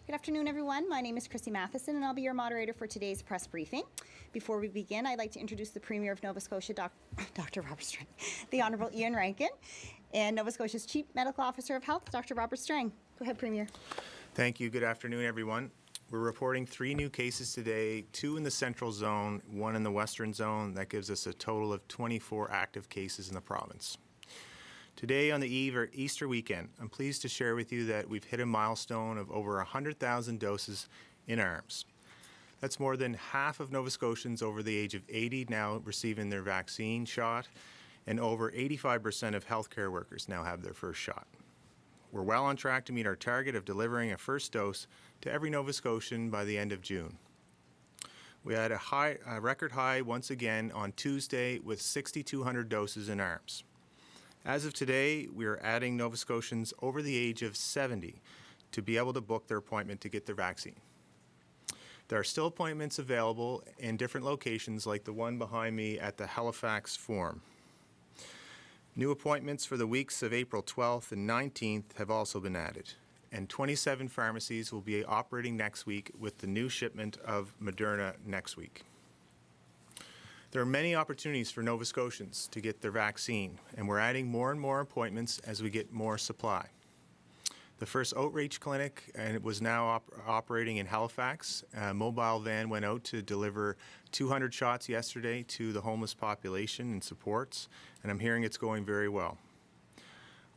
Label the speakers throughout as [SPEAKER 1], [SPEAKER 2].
[SPEAKER 1] Good afternoon, everyone. My name is Chrissy Matheson, and I'll be your moderator for today's press briefing. Before we begin, I'd like to introduce the Premier of Nova Scotia, Dr. Robert Strang, the Honourable Ian Rankin, and Nova Scotia's Chief Medical Officer of Health, Dr. Robert Strang. Go ahead, Premier.
[SPEAKER 2] Thank you. Good afternoon, everyone. We're reporting 3 new cases today, 2 in the central zone, 1 in the western zone. That gives us a total of 24 active cases in the province. Today, on the eve of Easter weekend, I'm pleased to share with you that we've hit a milestone of over 100,000 doses in arms. That's more than half of Nova Scotians over the age of 80 now receiving their vaccine shot, and over 85% of healthcare workers now have their first shot. We're well on track to meet our target of delivering a first dose to every Nova Scotian by the end of June. We had a record high once again on Tuesday with 6,200 doses in arms. As of today, we are adding Nova Scotians over the age of 70 to be able to book their appointment to get their vaccine. There are still appointments available in different locations like the one behind me at the Halifax Forum. New appointments for the weeks of April 12th and 19th have also been added, and 27 pharmacies will be operating next week with the new shipment of Moderna next week. There are many opportunities for Nova Scotians to get their vaccine, and we're adding more and more appointments as we get more supply. The first outreach clinic and it was now operating in Halifax. A mobile van went out to deliver 200 shots yesterday to the homeless population and supports, and I'm hearing it's going very well.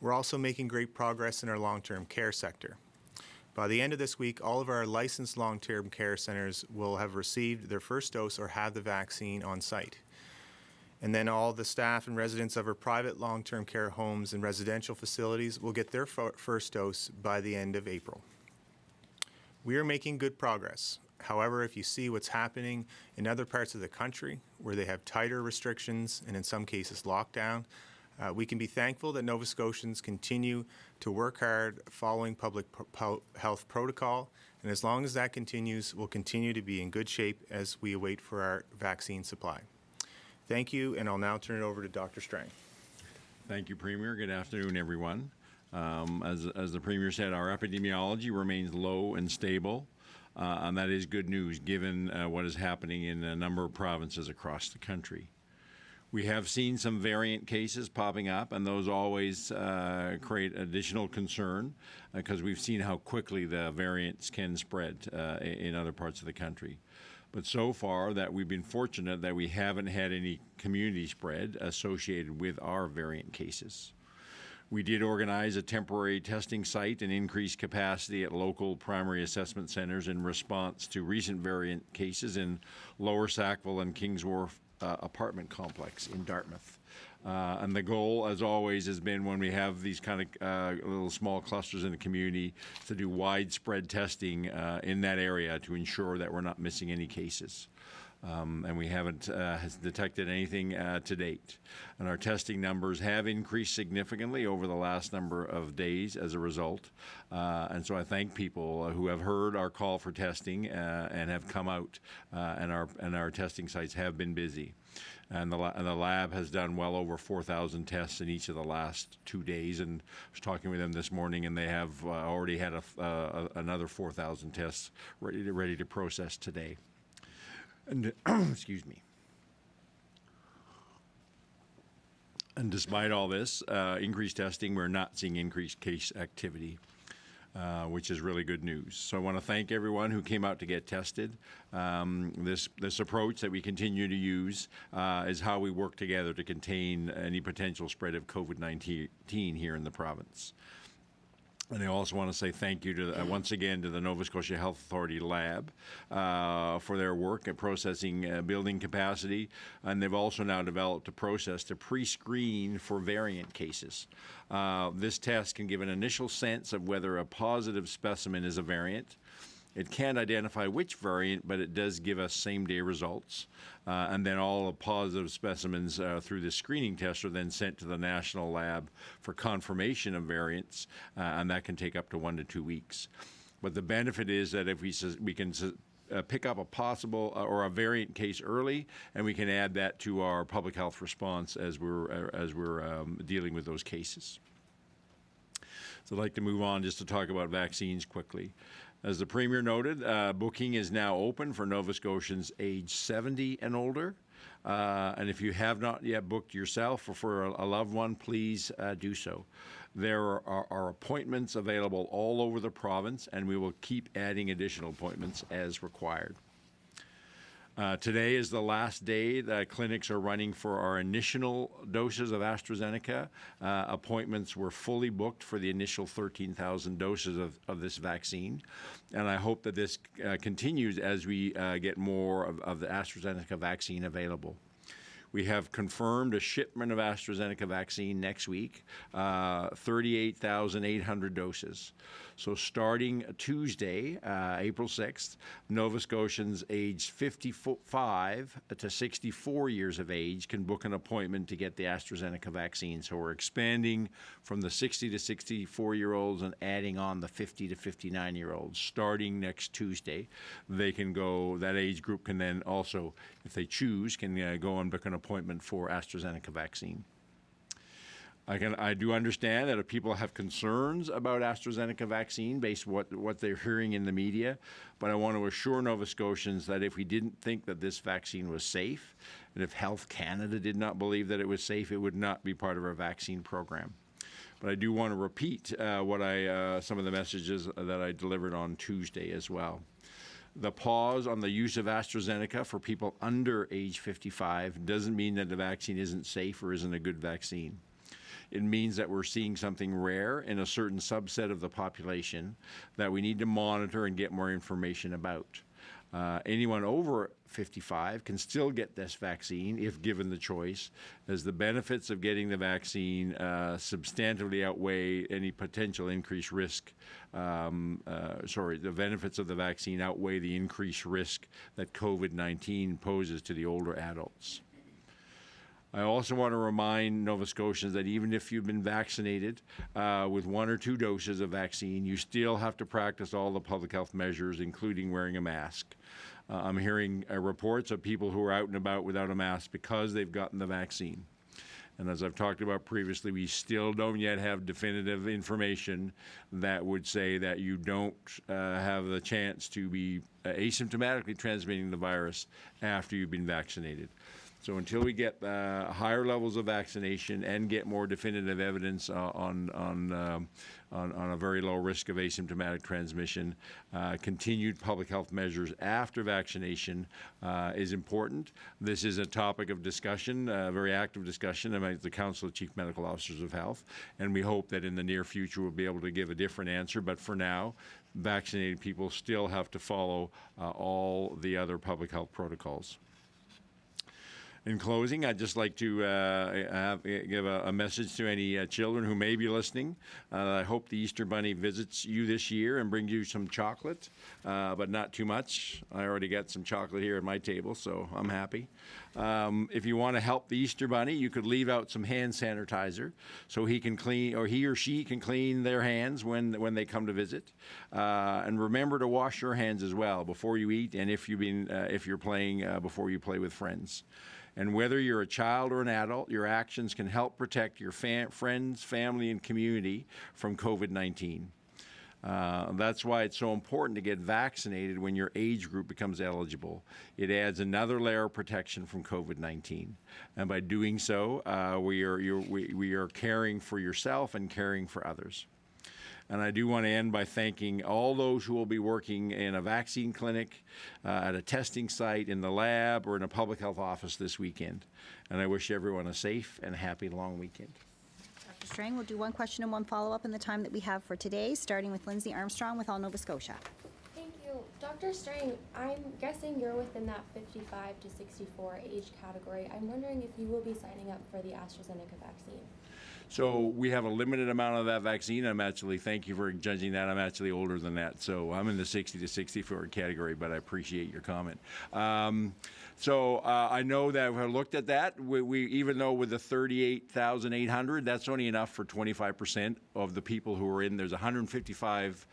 [SPEAKER 2] We're also making great progress in our long-term care sector. By the end of this week, all of our licensed long-term care centres will have received their first dose or have the vaccine on site. And then all the staff and residents of our private long-term care homes and residential facilities will get their first dose by the end of April. We are making good progress. However, if you see what's happening in other parts of the country where they have tighter restrictions and in some cases lockdown, we can be thankful that Nova Scotians continue to work hard following public health protocol, and as long as that continues, we'll continue to be in good shape as we await for our vaccine supply. Thank you, and I'll now turn it over to Dr. Strang.
[SPEAKER 3] Thank you, Premier. Good afternoon, everyone. As the Premier said, our epidemiology remains low and stable, and that is good news given what is happening in a number of provinces across the country. We have seen some variant cases popping up, and those always create additional concern because we've seen how quickly the variants can spread in other parts of the country. But so far that we've been fortunate that we haven't had any community spread associated with our variant cases. We did organize a temporary testing site and increase capacity at local primary assessment centres in response to recent variant cases in Lower Sackville and Kings Wharf apartment complex in Dartmouth. And the goal, as always, has been when we have these kind of little small clusters in the community to do widespread testing in that area to ensure that we're not missing any cases. And we haven't detected anything to date. And our testing numbers have increased significantly over the last number of days as a result. And so I thank people who have heard our call for testing and have come out, and our testing sites have been busy. And the lab has done well over 4,000 tests in each of the last 2 days. And I was talking with them this morning, and they have already had another 4,000 tests ready to process today. And excuse me. And despite all this increased testing, we're not seeing increased case activity, which is really good news. So I want to thank everyone who came out to get tested. This approach that we continue to use is how we work together to contain any potential spread of COVID-19 here in the province. And I also want to say thank you to once again to the Nova Scotia Health Authority Lab for their work at processing building capacity. And they've also now developed a process to pre-screen for variant cases. This test can give an initial sense of whether a positive specimen is a variant. It can't identify which variant, but it does give us same-day results. And then all the positive specimens through the screening test are then sent to the national lab for confirmation of variants, and that can take up to 1 to 2 weeks. But the benefit is that if we can pick up a possible or a variant case early, and we can add that to our public health response as we're dealing with those cases. So I'd like to move on just to talk about vaccines quickly. As the Premier noted, booking is now open for Nova Scotians age 70 and older. And if you have not yet booked yourself or for a loved one, please do so. There are appointments available all over the province, and we will keep adding additional appointments as required. Today is the last day that clinics are running for our initial doses of AstraZeneca. Appointments were fully booked for the initial 13,000 doses of this vaccine. And I hope that this continues as we get more of the AstraZeneca vaccine available. We have confirmed a shipment of AstraZeneca vaccine next week, 38,800 doses. So starting Tuesday, April 6th, Nova Scotians aged 55 to 64 years of age can book an appointment to get the AstraZeneca vaccine. So we're expanding from the 60 to 64-year-olds and adding on the 50 to 59-year-olds. Starting next Tuesday, they can go, that age group can then also, if they choose, can go and book an appointment for AstraZeneca vaccine. I do understand that if people have concerns about AstraZeneca vaccine based on what they're hearing in the media, but I want to assure Nova Scotians that if we didn't think that this vaccine was safe, and if Health Canada did not believe that it was safe, it would not be part of our vaccine program. But I do want to repeat some of the messages that I delivered on Tuesday as well. The pause on the use of AstraZeneca for people under age 55 doesn't mean that the vaccine isn't safe or isn't a good vaccine. It means that we're seeing something rare in a certain subset of the population that we need to monitor and get more information about. Anyone over 55 can still get this vaccine if given the choice, as the benefits of getting the vaccine substantively outweigh any potential increased risk. The benefits of the vaccine outweigh the increased risk that COVID-19 poses to the older adults. I also want to remind Nova Scotians that even if you've been vaccinated with 1 or 2 doses of vaccine, you still have to practice all the public health measures, including wearing a mask. I'm hearing reports of people who are out and about without a mask because they've gotten the vaccine. And as I've talked about previously, we still don't yet have definitive information that would say that you don't have the chance to be asymptomatically transmitting the virus after you've been vaccinated. So until we get higher levels of vaccination and get more definitive evidence on a very low risk of asymptomatic transmission, continued public health measures after vaccination is important. This is a topic of discussion, very active discussion among the Council of Chief Medical Officers of Health, and we hope that in the near future we'll be able to give a different answer. But for now, vaccinated people still have to follow all the other public health protocols. In closing, I'd just like to give a message to any children who may be listening. I hope the Easter Bunny visits you this year and brings you some chocolate, but not too much. I already got some chocolate here at my table, so I'm happy. If you want to help the Easter Bunny, you could leave out some hand sanitizer so he can clean, or he or she can clean their hands when they come to visit. And remember to wash your hands as well before you eat, and if you're playing before you play with friends. And whether you're a child or an adult, your actions can help protect your friends, family, and community from COVID-19. That's why it's so important to get vaccinated when your age group becomes eligible. It adds another layer of protection from COVID-19. And by doing so, we are caring for yourself and caring for others. And I do want to end by thanking all those who will be working in a vaccine clinic, at a testing site, in the lab, or in a public health office this weekend. And I wish everyone a safe and happy long weekend.
[SPEAKER 1] Dr. Strang, we'll do one question and one follow-up in the time that we have for today, starting with Lindsay Armstrong with All Nova Scotia.
[SPEAKER 4] Thank you. Dr. Strang, I'm guessing you're within that 55 to 64 age category. I'm wondering if you will be signing up for the AstraZeneca vaccine.
[SPEAKER 3] So we have a limited amount of that vaccine. Thank you for judging that. I'm actually older than that. So I'm in the 60 to 64 category, but I appreciate your comment. I know that we looked at that. We even though with the 38,800, that's only enough for 25% of the people who are in. There's 155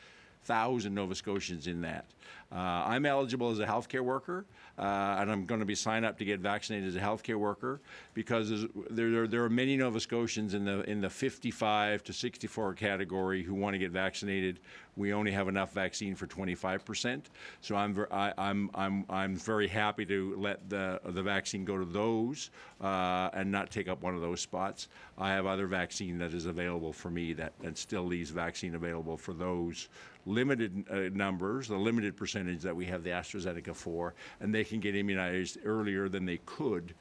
[SPEAKER 3] 1,000 Nova Scotians in that. I'm eligible as a healthcare worker, and I'm going to be signed up to get vaccinated as a healthcare worker because there are many Nova Scotians in the 55 to 64 category who want to get vaccinated. We only have enough vaccine for 25%, so I'm very happy to let the vaccine go to those and not take up one of those spots. I have other vaccine that is available for me that still leaves vaccine available for those limited numbers, the limited percentage that we have the AstraZeneca for, and they can get immunized earlier than they could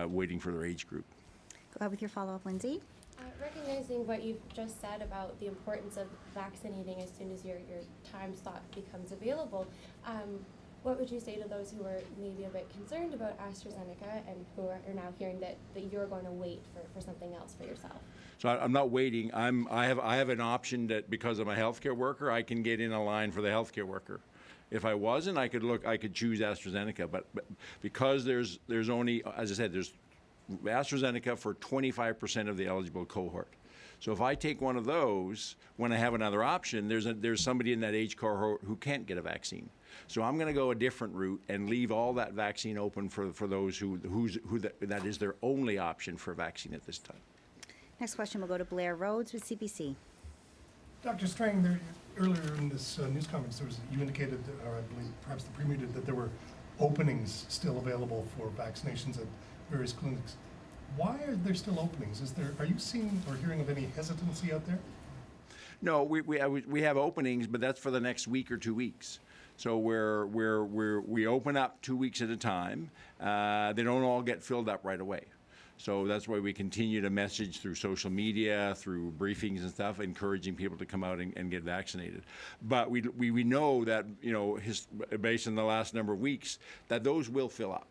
[SPEAKER 3] waiting for their age group.
[SPEAKER 1] Go ahead with your follow-up, Lindsay.
[SPEAKER 4] Recognizing what you've just said about the importance of vaccinating as soon as your time slot becomes available, what would you say to those who are maybe a bit concerned about AstraZeneca and who are now hearing that you're going to wait for something else for yourself?
[SPEAKER 3] So I'm not waiting. I have an option that because I'm a healthcare worker, I can get in a line for the healthcare worker. If I wasn't, I could choose AstraZeneca. But because there's only, as I said, there's AstraZeneca for 25% of the eligible cohort. So if I take one of those, when I have another option, there's somebody in that age cohort who can't get a vaccine. So I'm going to go a different route and leave all that vaccine open for those who that is their only option for vaccine at this time.
[SPEAKER 1] Next question will go to Blair Rhodes with CBC.
[SPEAKER 5] Dr. Strang, earlier in this news conference, you indicated, or I believe perhaps the Premier did, that there were openings still available for vaccinations at various clinics. Why are there still openings? Are you seeing or hearing of any hesitancy out there?
[SPEAKER 3] No, we have openings, but that's for the next week or 2 weeks. So we open up 2 weeks at a time. They don't all get filled up right away. So that's why we continue to message through social media, through briefings and stuff, encouraging people to come out and get vaccinated. But we know that, based on the last number of weeks, that those will fill up.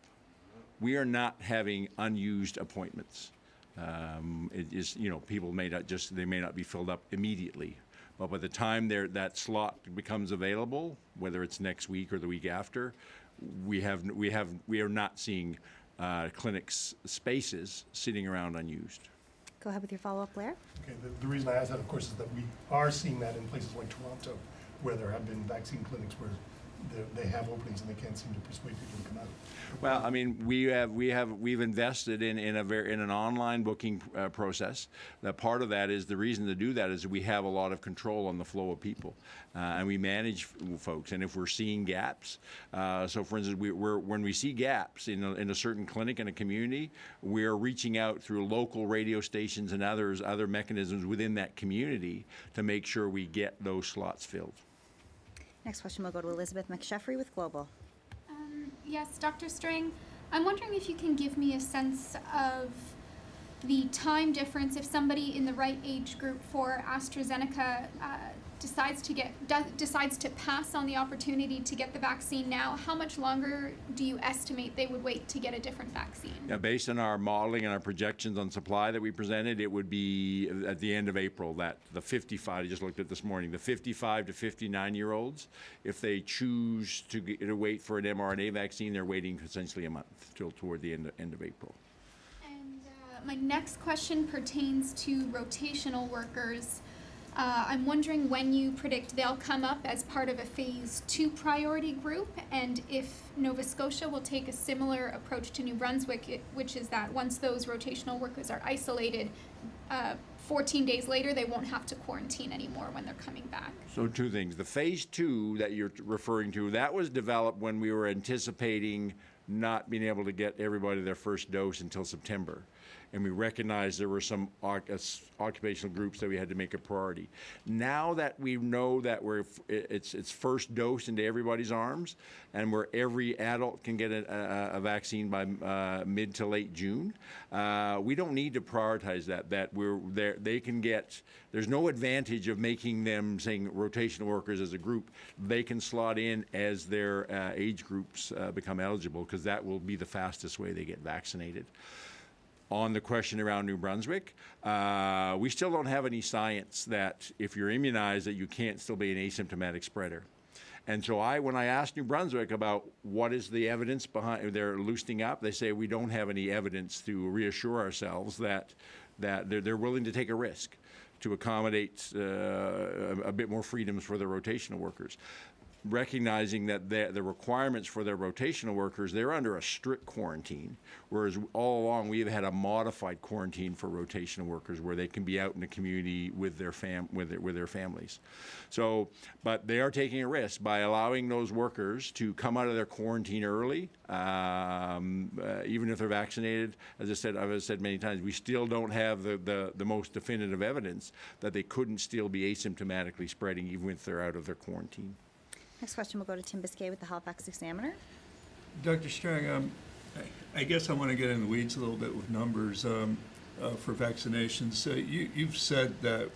[SPEAKER 3] We are not having unused appointments. It is, people may not be filled up immediately. But by the time that slot becomes available, whether it's next week or the week after, we are not seeing clinics spaces sitting around unused.
[SPEAKER 1] Go ahead with your follow-up, Blair.
[SPEAKER 5] Okay, the reason I ask that, of course, is that we are seeing that in places like Toronto, where there have been vaccine clinics where they have openings and they can't seem to persuade people to come out.
[SPEAKER 3] Well, I mean, we've invested in an online booking process. That part of that is the reason to do that is we have a lot of control on the flow of people, and we manage folks. And if we're seeing gaps, so for instance, when we see gaps in a certain clinic in a community, we're reaching out through local radio stations and other mechanisms within that community to make sure we get those slots filled.
[SPEAKER 1] Next question will go to Elizabeth McSheffrey with Global.
[SPEAKER 6] Yes, Dr. Strang, I'm wondering if you can give me a sense of the time difference if somebody in the right age group for AstraZeneca decides to pass on the opportunity to get the vaccine now. How much longer do you estimate they would wait to get a different vaccine?
[SPEAKER 3] Now, based on our modeling and our projections on supply that we presented, it would be at the end of April that the 55, I just looked at this morning, the 55 to 59-year-olds, if they choose to wait for an mRNA vaccine, they're waiting essentially a month till toward the end of April.
[SPEAKER 6] And my next question pertains to rotational workers. I'm wondering when you predict they'll come up as part of a phase 2 priority group, and if Nova Scotia will take a similar approach to New Brunswick, which is that once those rotational workers are isolated, 14 days later they won't have to quarantine anymore when they're coming back.
[SPEAKER 3] So two things. The phase 2 that you're referring to, that was developed when we were anticipating not being able to get everybody their first dose until September. And we recognized there were some occupational groups that we had to make a priority. Now that we know that it's first dose into everybody's arms, and where every adult can get a vaccine by mid to late June, we don't need to prioritize that. They can get. There's no advantage of making them saying rotational workers as a group. They can slot in as their age groups become eligible, because that will be the fastest way they get vaccinated. On the question around New Brunswick, we still don't have any science that if you're immunized that you can't still be an asymptomatic spreader. And so when I asked New Brunswick about what is the evidence behind their loosening up, they say we don't have any evidence to reassure ourselves that they're willing to take a risk. to accommodate a bit more freedoms for the rotational workers, recognizing that the requirements for their rotational workers, they're under a strict quarantine, whereas all along we have had a modified quarantine for rotational workers where they can be out in the community with their families. So, but they are taking a risk by allowing those workers to come out of their quarantine early, even if they're vaccinated. As I've said many times, we still don't have the most definitive evidence that they couldn't still be asymptomatically spreading even if they're out of their quarantine.
[SPEAKER 1] Next question will go to Tim Biscay with the Halifax Examiner.
[SPEAKER 7] Dr. Strang, I guess I want to get in the weeds a little bit with numbers for vaccinations. You've said that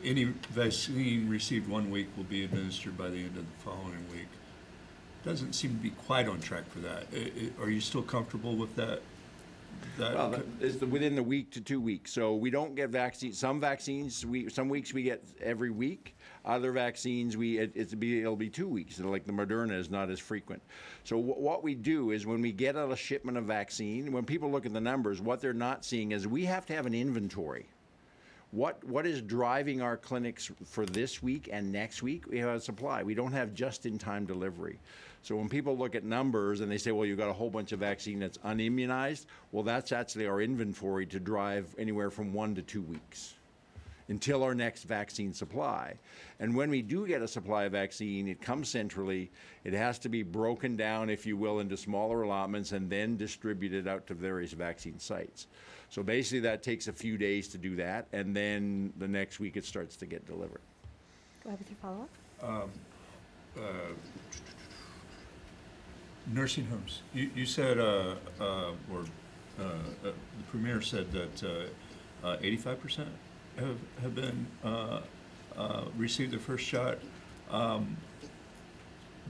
[SPEAKER 7] any vaccine received 1 week will be administered by the end of the following week. Doesn't seem to be quite on track for that. Are you still comfortable with that?
[SPEAKER 3] Well, it's within the week to 2 weeks. So we don't get vaccines. Some vaccines, some weeks we get every week. Other vaccines, it'll be 2 weeks. Like the Moderna is not as frequent. So what we do is when we get out a shipment of vaccine, when people look at the numbers, what they're not seeing is we have to have an inventory. What is driving our clinics for this week and next week? We have a supply. We don't have just-in-time delivery. So when people look at numbers and they say, well, you've got a whole bunch of vaccine that's unimmunized, well, that's actually our inventory to drive anywhere from 1 to 2 weeks until our next vaccine supply. And when we do get a supply of vaccine, it comes centrally. It has to be broken down, if you will, into smaller allotments and then distributed out to various vaccine sites. So basically that takes a few days to do that, and then the next week it starts to get delivered.
[SPEAKER 1] Go ahead with your follow-up.
[SPEAKER 7] Nursing homes. You said, the Premier said that 85% have been received their first shot.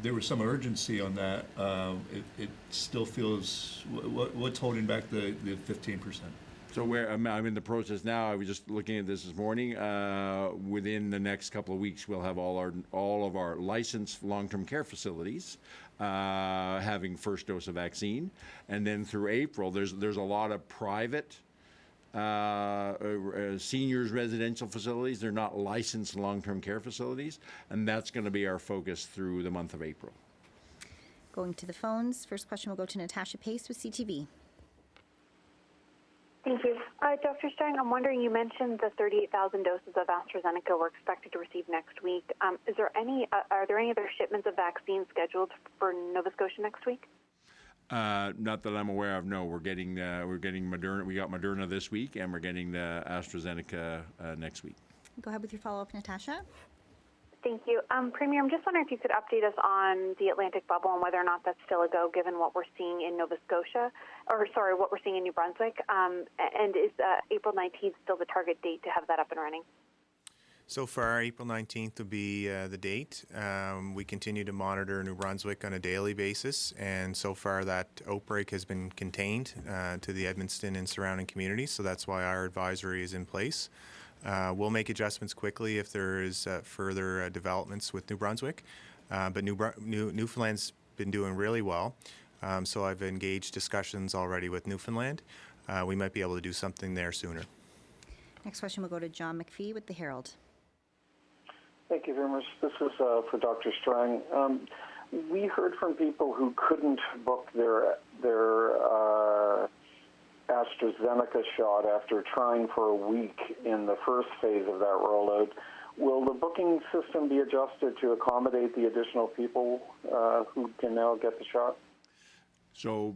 [SPEAKER 7] There was some urgency on that. It still feels, what's holding back the 15%?
[SPEAKER 3] So I'm in the process now. I was just looking at this morning. Within the next couple of weeks, we'll have all of our licensed long-term care facilities having first dose of vaccine, and then through April, there's a lot of private seniors residential facilities. They're not licensed long-term care facilities, and that's going to be our focus through the month of April.
[SPEAKER 1] Going to the phones. First question will go to Natasha Pace with CTV.
[SPEAKER 8] Thank you. Dr. Strang, I'm wondering, you mentioned the 38,000 doses of AstraZeneca we're expected to receive next week. Are there any other shipments of vaccines scheduled for Nova Scotia next week?
[SPEAKER 3] Not that I'm aware of. No, we're getting Moderna. We got Moderna this week, and we're getting the AstraZeneca next week.
[SPEAKER 1] Go ahead with your follow-up, Natasha.
[SPEAKER 8] Thank you. Premier, I'm just wondering if you could update us on the Atlantic bubble and whether or not that's still a go, given what we're seeing in what we're seeing in New Brunswick. And is April 19th still the target date to have that up and running?
[SPEAKER 2] So far, April 19th will be the date. We continue to monitor New Brunswick on a daily basis, and so far that outbreak has been contained to the Edmundston and surrounding communities, so that's why our advisory is in place. We'll make adjustments quickly if there is further developments with New Brunswick, but Newfoundland's been doing really well, so I've engaged discussions already with Newfoundland. We might be able to do something there sooner.
[SPEAKER 1] Next question will go to John McPhee with the Herald.
[SPEAKER 9] Thank you very much. This is for Dr. Strang. We heard from people who couldn't book their AstraZeneca shot after trying for a week in the first phase of that rollout. Will the booking system be adjusted to accommodate the additional people who can now get the shot?
[SPEAKER 3] So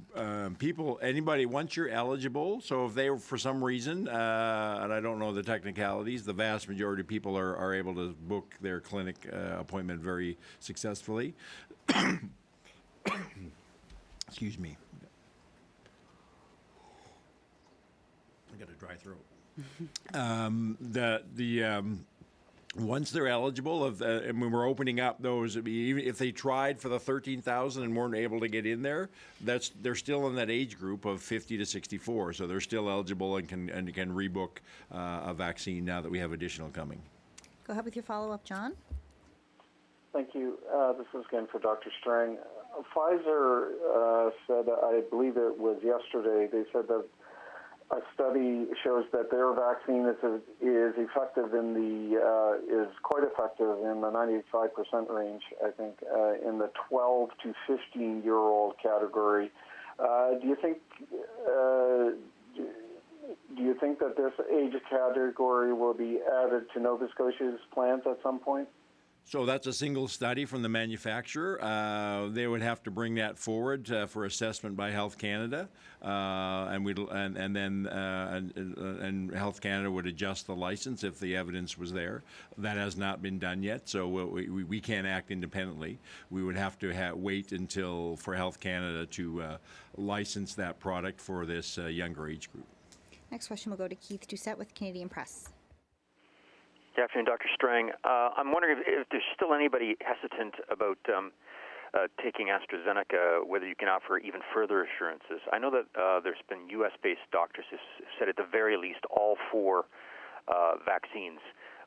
[SPEAKER 3] anybody, once you're eligible, so if they, for some reason, and I don't know the technicalities, the vast majority of people are able to book their clinic appointment very successfully. Excuse me. I got a dry throat. Once they're eligible, and when we're opening up those, even if they tried for the 13,000 and weren't able to get in there, they're still in that age group of 50 to 64, so they're still eligible and can rebook a vaccine now that we have additional coming.
[SPEAKER 1] Go ahead with your follow-up, John.
[SPEAKER 9] Thank you. This is again for Dr. Strang. Pfizer said, I believe it was yesterday, they said that a study shows that their vaccine is effective is quite effective in the 95% range, I think, in the 12 to 15-year-old category. Do you think that this age category will be added to Nova Scotia's plans at some point?
[SPEAKER 3] So that's a single study from the manufacturer. They would have to bring that forward for assessment by Health Canada, and Health Canada would adjust the license if the evidence was there. That has not been done yet, so we can't act independently. We would have to wait for Health Canada to license that product for this younger age group.
[SPEAKER 1] Next question will go to Keith Doucette with Canadian Press.
[SPEAKER 10] Good afternoon, Dr. Strang. I'm wondering if there's still anybody hesitant about taking AstraZeneca, whether you can offer even further assurances. I know that there's been U.S.-based doctors who said at the very least all 4 vaccines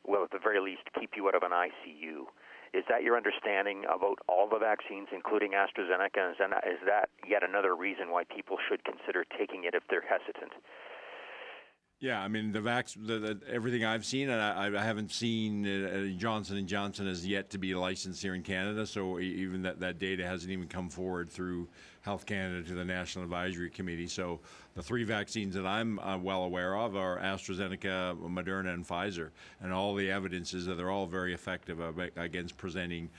[SPEAKER 10] will at the very least keep you out of an ICU. Is that your understanding about all the vaccines, including AstraZeneca? Is that yet another reason why people should consider taking it if they're hesitant?
[SPEAKER 3] Yeah, I mean everything I've seen, and I haven't seen Johnson & Johnson as yet to be licensed here in Canada. So even that data hasn't even come forward through Health Canada to the National Advisory Committee. So the 3 vaccines that I'm well aware of are AstraZeneca, Moderna, and Pfizer, and all the evidence is that they're all very effective against presenting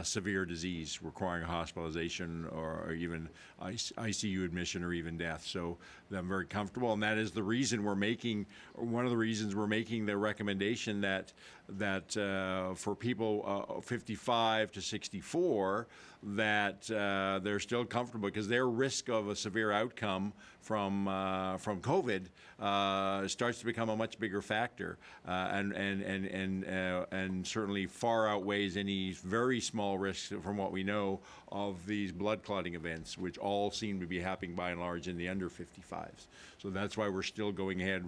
[SPEAKER 3] severe disease requiring hospitalization or even ICU admission or even death. So I'm very comfortable, and that is the reason one of the reasons we're making the recommendation that for people 55 to 64 that they're still comfortable, because their risk of a severe outcome from COVID starts to become a much bigger factor, and certainly far outweighs any very small risks from what we know of these blood clotting events, which all seem to be happening by and large in the under 55s. So that's why we're still going ahead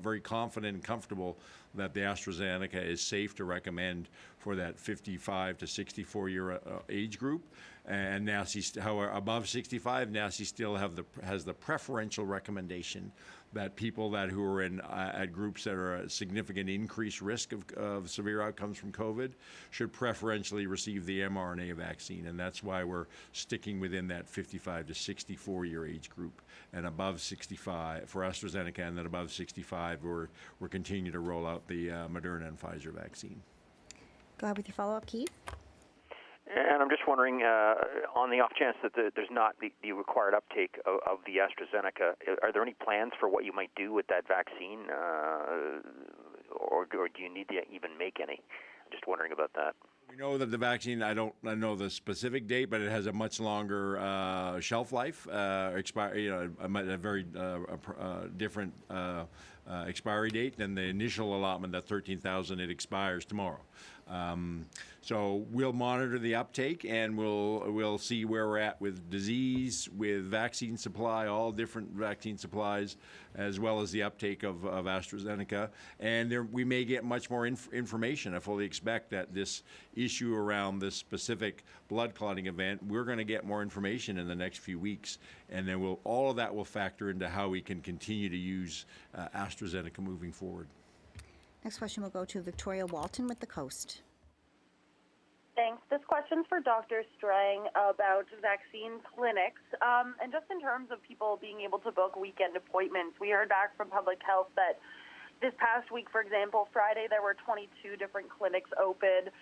[SPEAKER 3] very confident and comfortable that the AstraZeneca is safe to recommend for that 55 to 64 year age group. And NACI, however, above 65, NACI still has the preferential recommendation that people who are at groups that are at significant increased risk of severe outcomes from COVID should preferentially receive the mRNA vaccine, and that's why we're sticking within that 55 to 64 year age group. And above 65 for AstraZeneca, and then above 65, we're continuing to roll out the Moderna and Pfizer vaccine.
[SPEAKER 1] Go ahead with your follow-up, Keith.
[SPEAKER 10] And I'm just wondering, on the off chance that there's not the required uptake of the AstraZeneca, are there any plans for what you might do with that vaccine, or do you need to even make any? I'm just wondering about that.
[SPEAKER 3] We know that the vaccine, I don't know the specific date, but it has a much longer shelf life, a very different expiry date than the initial allotment, that 13,000, it expires tomorrow. So we'll monitor the uptake, and we'll see where we're at with disease, with vaccine supply, all different vaccine supplies, as well as the uptake of AstraZeneca. And we may get much more information. I fully expect that this issue around this specific blood clotting event, we're going to get more information in the next few weeks, and then all of that will factor into how we can continue to use AstraZeneca moving forward.
[SPEAKER 1] Next question will go to Victoria Walton with The Coast.
[SPEAKER 11] Thanks. This question's for Dr. Strang about vaccine clinics. And just in terms of people being able to book weekend appointments, we heard back from Public Health that this past week, for example, Friday there were 22 different clinics open.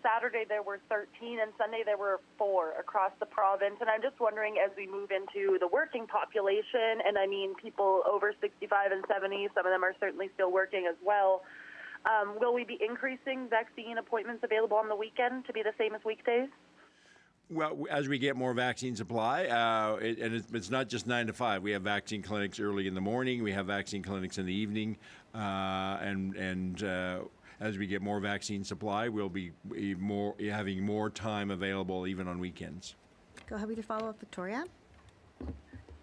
[SPEAKER 11] Saturday there were 13, and Sunday there were 4 across the province. And I'm just wondering, as we move into the working population, and I mean people over 65 and 70, some of them are certainly still working as well, will we be increasing vaccine appointments available on the weekend to be the same as weekdays?
[SPEAKER 3] Well, as we get more vaccine supply, it's not just 9 to 5. We have vaccine clinics early in the morning. We have vaccine clinics in the evening, and as we get more vaccine supply, we'll be having more time available even on weekends.
[SPEAKER 1] Go ahead with your follow-up, Victoria.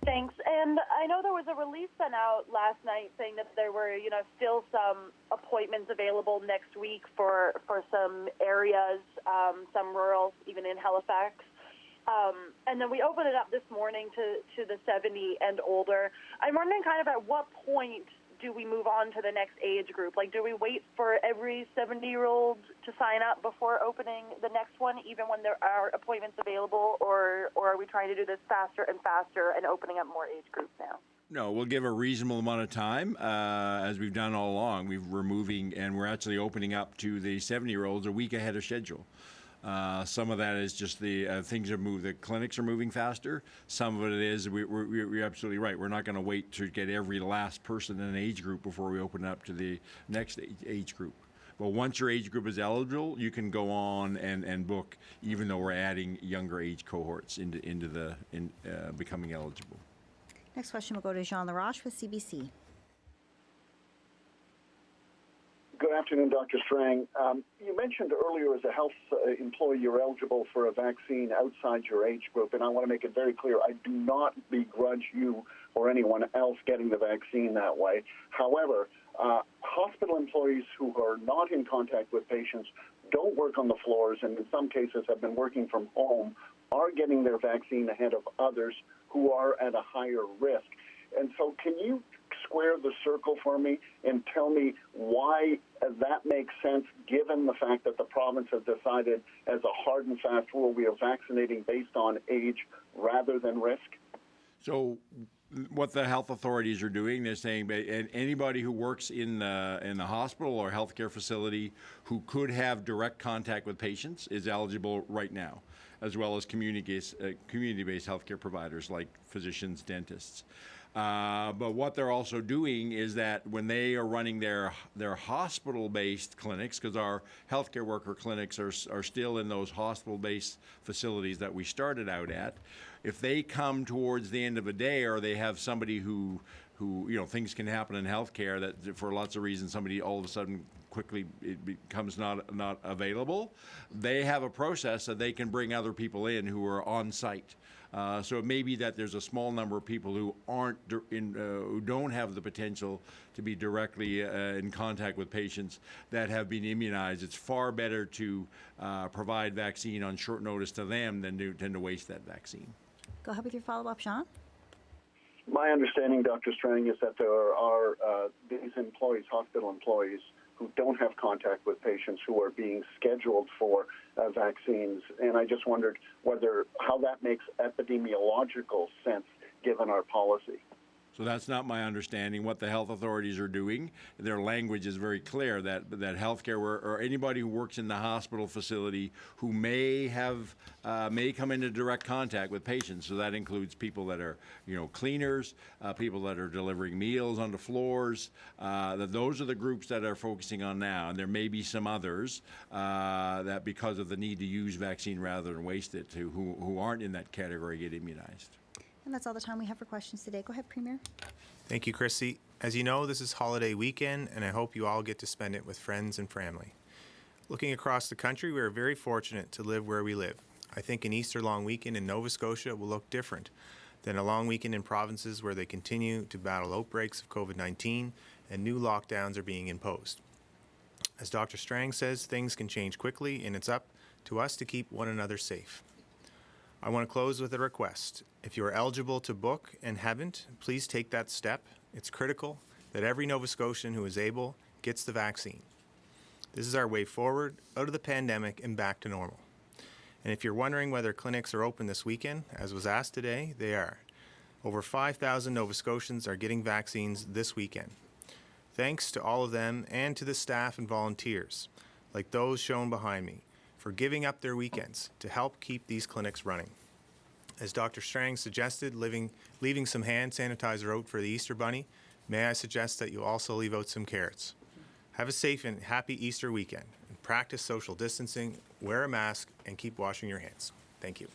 [SPEAKER 11] Thanks. And I know there was a release sent out last night saying that there were, still some appointments available next week for some areas, some rural, even in Halifax. And then we opened it up this morning to the 70 and older. I'm wondering kind of at what point do we move on to the next age group? Like, do we wait for every 70-year-old to sign up before opening the next one, even when there are appointments available, or are we trying to do this faster and faster and opening up more age groups now?
[SPEAKER 3] No, we'll give a reasonable amount of time, as we've done all along. We're moving, and we're actually opening up to the 70-year-olds a week ahead of schedule. Some of that is just the things are moving. The clinics are moving faster. Some of it is we're absolutely right. We're not going to wait to get every last person in an age group before we open up to the next age group. But once your age group is eligible, you can go on and book, even though we're adding younger age cohorts into becoming eligible.
[SPEAKER 1] Next question will go to Jean Laroche with CBC.
[SPEAKER 12] Good afternoon, Dr. Strang. You mentioned earlier as a health employee you're eligible for a vaccine outside your age group, and I want to make it very clear, I do not begrudge you or anyone else getting the vaccine that way. However, hospital employees who are not in contact with patients, don't work on the floors, and in some cases have been working from home, are getting their vaccine ahead of others who are at a higher risk. And so can you square the circle for me and tell me why that makes sense, given the fact that the province has decided as a hard and fast rule we are vaccinating based on age rather than risk?
[SPEAKER 3] So what the health authorities are doing, they're saying anybody who works in the hospital or healthcare facility who could have direct contact with patients is eligible right now, as well as community-based healthcare providers like physicians, dentists. But what they're also doing is that when they are running their hospital-based clinics, because our healthcare worker clinics are still in those hospital-based facilities that we started out at, if they come towards the end of a day or they have somebody who things can happen in healthcare that for lots of reasons somebody all of a sudden quickly it becomes not available, they have a process that they can bring other people in who are on site. So it may be that there's a small number of people who who don't have the potential to be directly in contact with patients that have been immunized. It's far better to provide vaccine on short notice to them than to waste that vaccine.
[SPEAKER 1] Go ahead with your follow-up, Jean.
[SPEAKER 12] My understanding, Dr. Strang, is that there are these employees, hospital employees, who don't have contact with patients who are being scheduled for vaccines. And I just wondered how that makes epidemiological sense given our policy.
[SPEAKER 3] So that's not my understanding. What the health authorities are doing, their language is very clear that healthcare or anybody who works in the hospital facility who may come into direct contact with patients. So that includes people that are cleaners, people that are delivering meals on the floors. That those are the groups that are focusing on now. And there may be some others that because of the need to use vaccine rather than waste it, who aren't in that category get immunized.
[SPEAKER 1] And that's all the time we have for questions today. Go ahead, Premier.
[SPEAKER 2] Thank you, Chrissy. As you know, this is holiday weekend, and I hope you all get to spend it with friends and family. Looking across the country, we are very fortunate to live where we live. I think an Easter long weekend in Nova Scotia will look different than a long weekend in provinces where they continue to battle outbreaks of COVID-19 and new lockdowns are being imposed. As Dr. Strang says, things can change quickly, and it's up to us to keep one another safe. I want to close with a request. If you are eligible to book and haven't, please take that step. It's critical that every Nova Scotian who is able gets the vaccine. This is our way forward, out of the pandemic and back to normal. And if you're wondering whether clinics are open this weekend, as was asked today, they are. Over 5,000 Nova Scotians are getting vaccines this weekend. Thanks to all of them and to the staff and volunteers, like those shown behind me, for giving up their weekends to help keep these clinics running. As Dr. Strang suggested, leaving some hand sanitizer out for the Easter Bunny, may I suggest that you also leave out some carrots. Have a safe and happy Easter weekend, and practice social distancing, wear a mask, and keep washing your hands. Thank you.